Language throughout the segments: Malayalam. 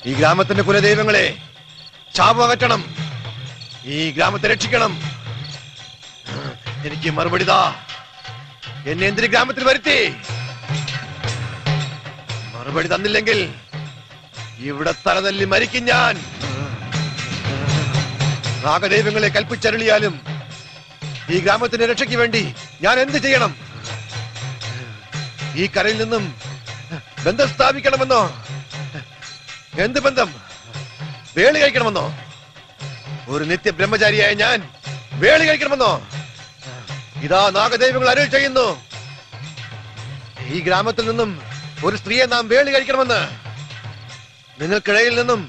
ഈ ഗ്രാമത്തിന്റെ കുലദൈവങ്ങളെ ശാപം അകറ്റണം. ഈ ഗ്രാമത്തെ രക്ഷിക്കണം. എനിക്ക് മറുപടി താ. എന്നെ എന്തിന് ഗ്രാമത്തിൽ വരുത്തി? മറുപടി തന്നില്ലെങ്കിൽ ഇവിടെ തലതല്ലി മരിക്കും ഞാൻ. നാഗദൈവങ്ങളെ കൽപ്പിച്ചരുളിയാലും ഈ ഗ്രാമത്തിന്റെ രക്ഷയ്ക്ക് വേണ്ടി ഞാൻ എന്ത് ചെയ്യണം? ഈ കരയിൽ നിന്നും ബന്ധം സ്ഥാപിക്കണമെന്നോ? എന്ത് ബന്ധം? വേളി കഴിക്കണമെന്നോ? ഒരു നിത്യ ബ്രഹ്മചാരിയായ ഞാൻ വേളി കഴിക്കണമെന്നോ? ഇതാ നാഗദൈവങ്ങൾ അരുൾ ചെയ്യുന്നു, ഈ ഗ്രാമത്തിൽ നിന്നും ഒരു സ്ത്രീയെ നാം വേളി കഴിക്കണമെന്ന്. നിങ്ങൾക്കിടയിൽ നിന്നും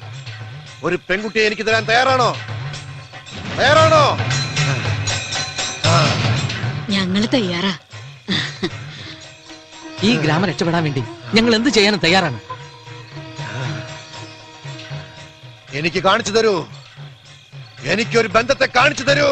ഒരു പെൺകുട്ടിയെ എനിക്ക് തരാൻ തയ്യാറാണോ? തയ്യാറാണോ? ഞങ്ങൾ തയ്യാറാ. ഈ ഗ്രാമം രക്ഷപ്പെടാൻ വേണ്ടി ഞങ്ങൾ എന്ത് ചെയ്യാനും തയ്യാറാണ്. എനിക്ക് കാണിച്ചു തരൂ. എനിക്കൊരു ബന്ധത്തെ കാണിച്ചു തരൂ.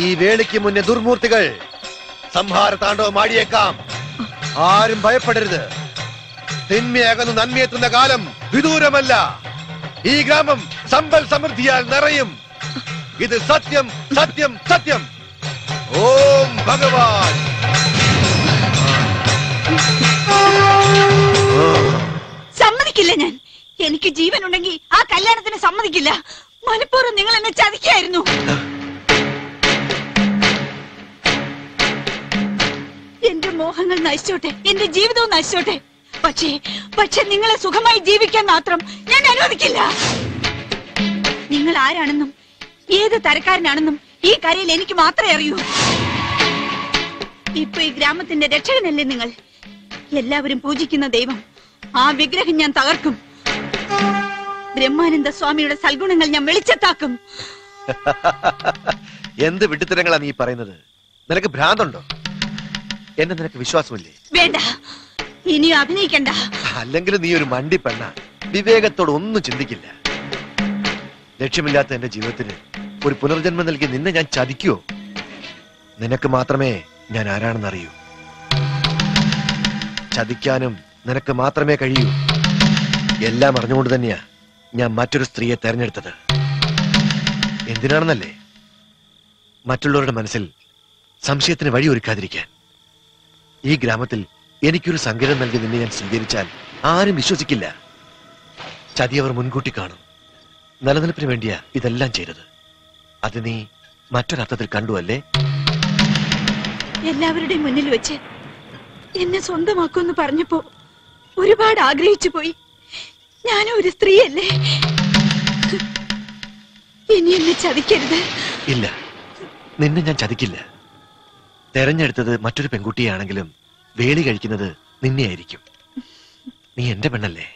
ഈ വേളിക്ക് മുന്നേ ദുർമൂർത്തികൾ സംഹാര താണ്ഡവം ആടിയേക്കാം. ആരും ഭയപ്പെടരുത്. തിന്മയകന്നു നന്മയെത്തുന്ന കാലം വിദൂരമല്ല. ഈ ഗ്രാമം സമ്പൽ സമൃദ്ധിയാൽ നിറയും. ഇത് സത്യം, സത്യം, സത്യം. ഓം ഭഗവാൻ. സമ്മതിക്കില്ല ഞാൻ. എനിക്ക് ജീവൻ ഉണ്ടെങ്കിൽ ആ കല്യാണത്തിന് സമ്മതിക്കില്ല. മനഃപൂർവ്വം നിങ്ങൾ എന്നെ ചതിക്കായിരുന്നു. എന്റെ മോഹങ്ങൾ നശിച്ചോട്ടെ, എന്റെ ജീവിതവും നശിച്ചോട്ടെ. പക്ഷേ നിങ്ങളെ സുഖമായി ജീവിക്കാൻ മാത്രം ഞാൻ അനുവദിക്കില്ല. നിങ്ങൾ ആരാണെന്നും ഏത് തരക്കാരനാണെന്നും ഈ കരയിൽ എനിക്ക് മാത്രമേ അറിയൂ. ഇപ്പൊ ഈ ഗ്രാമത്തിന്റെ രക്ഷകനല്ലേ നിങ്ങൾ? എല്ലാവരും പൂജിക്കുന്ന ദൈവം, ആ വിഗ്രഹം ഞാൻ തകർക്കും. ബ്രഹ്മാനന്ദ സ്വാമിയുടെ സൽഗുണങ്ങൾ ഞാൻ വെളിച്ചത്താക്കും. എന്ത് വിഡ്ഢിത്തരങ്ങളാ നീ പറയുന്നത്? നിനക്ക് ഭ്രാന്തുണ്ടോ? എന്നെ നിനക്ക് വിശ്വാസമില്ലേ? വേണ്ട, ഇനിയും അഭിനയിക്കണ്ട. അല്ലെങ്കിൽ നീ ഒരു മണ്ടി പെണ്ണ. വിവേകത്തോട് ഒന്നും ചിന്തിക്കില്ല. ലക്ഷ്യമില്ലാത്ത എന്റെ ജീവിതത്തിന് ഒരു പുനർജന്മം നൽകി നിന്നെ ഞാൻ ചതിക്കുവോ? നിനക്ക് മാത്രമേ ഞാൻ ആരാണെന്ന് അറിയൂ. ചതിക്കാനും നിനക്ക് മാത്രമേ കഴിയൂ. എല്ലാം അറിഞ്ഞുകൊണ്ട് തന്നെയാ ഞാൻ മറ്റൊരു സ്ത്രീയെ തെരഞ്ഞെടുത്തത്. എന്തിനാണെന്നല്ലേ? മറ്റുള്ളവരുടെ മനസ്സിൽ സംശയത്തിന് വഴി ഒരുക്കാതിരിക്കാൻ. ഈ ഗ്രാമത്തിൽ എനിക്കൊരു സങ്കേതം നൽകി നിന്നെ ഞാൻ സ്വീകരിച്ചാൽ ആരും വിശ്വസിക്കില്ല. ചതിയവർ മുൻകൂട്ടി കാണും. നിലനിൽപ്പിന് വേണ്ടിയാ ഇതെല്ലാം ചെയ്തത്. അത് നീ മറ്റൊരർത്ഥത്തിൽ കണ്ടു അല്ലേ? എല്ലാവരുടെയും മുന്നിൽ വെച്ച് എന്നെ സ്വന്തമാക്കുമെന്ന് പറഞ്ഞപ്പോ ഒരുപാട് ആഗ്രഹിച്ചു പോയി. ഞാനും ഒരു സ്ത്രീയല്ലേ? ഇനി എന്നെ ചതിക്കരുത്. ഇല്ല, നിന്നെ ഞാൻ ചതിക്കില്ല. തെരഞ്ഞെടുത്തത് മറ്റൊരു പെൺകുട്ടിയാണെങ്കിലും വേളി കഴിക്കുന്നത് നിന്നെയായിരിക്കും. നീ എന്റെ പെണ്ണല്ലേ?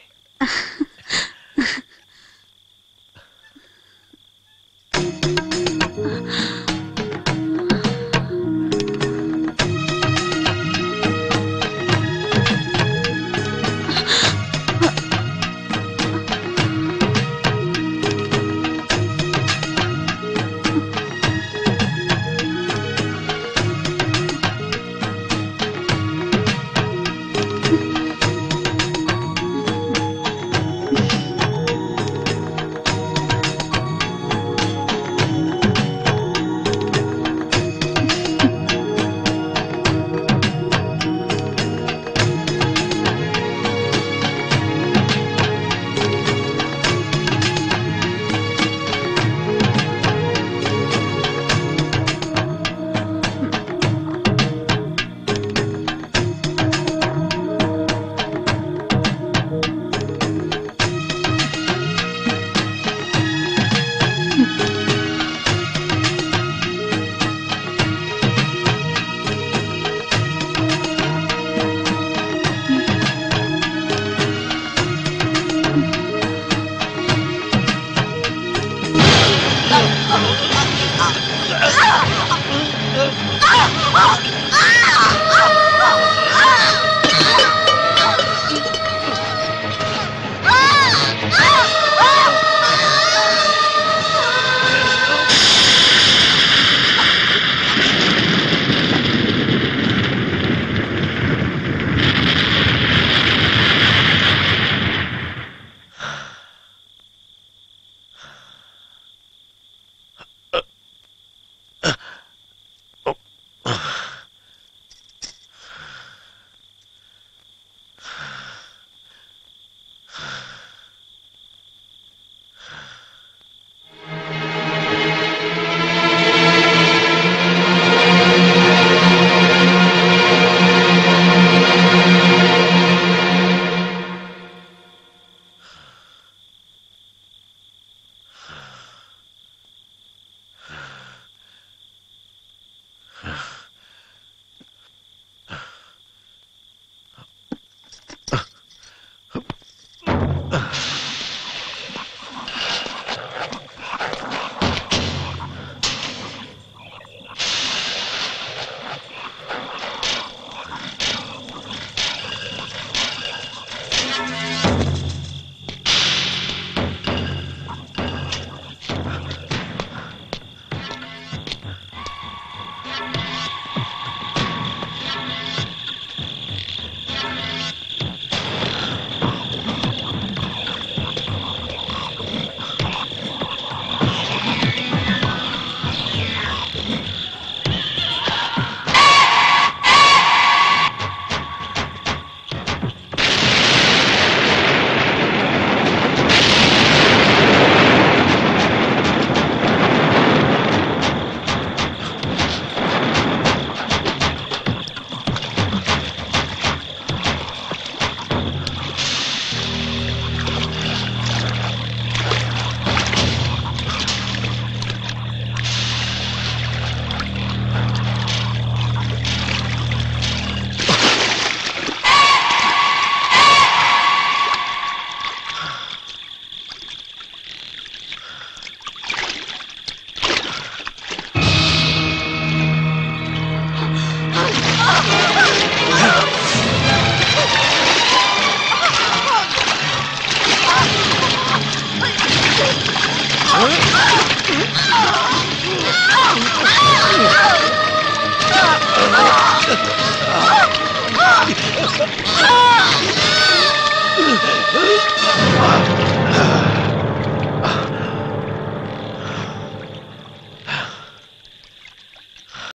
ആ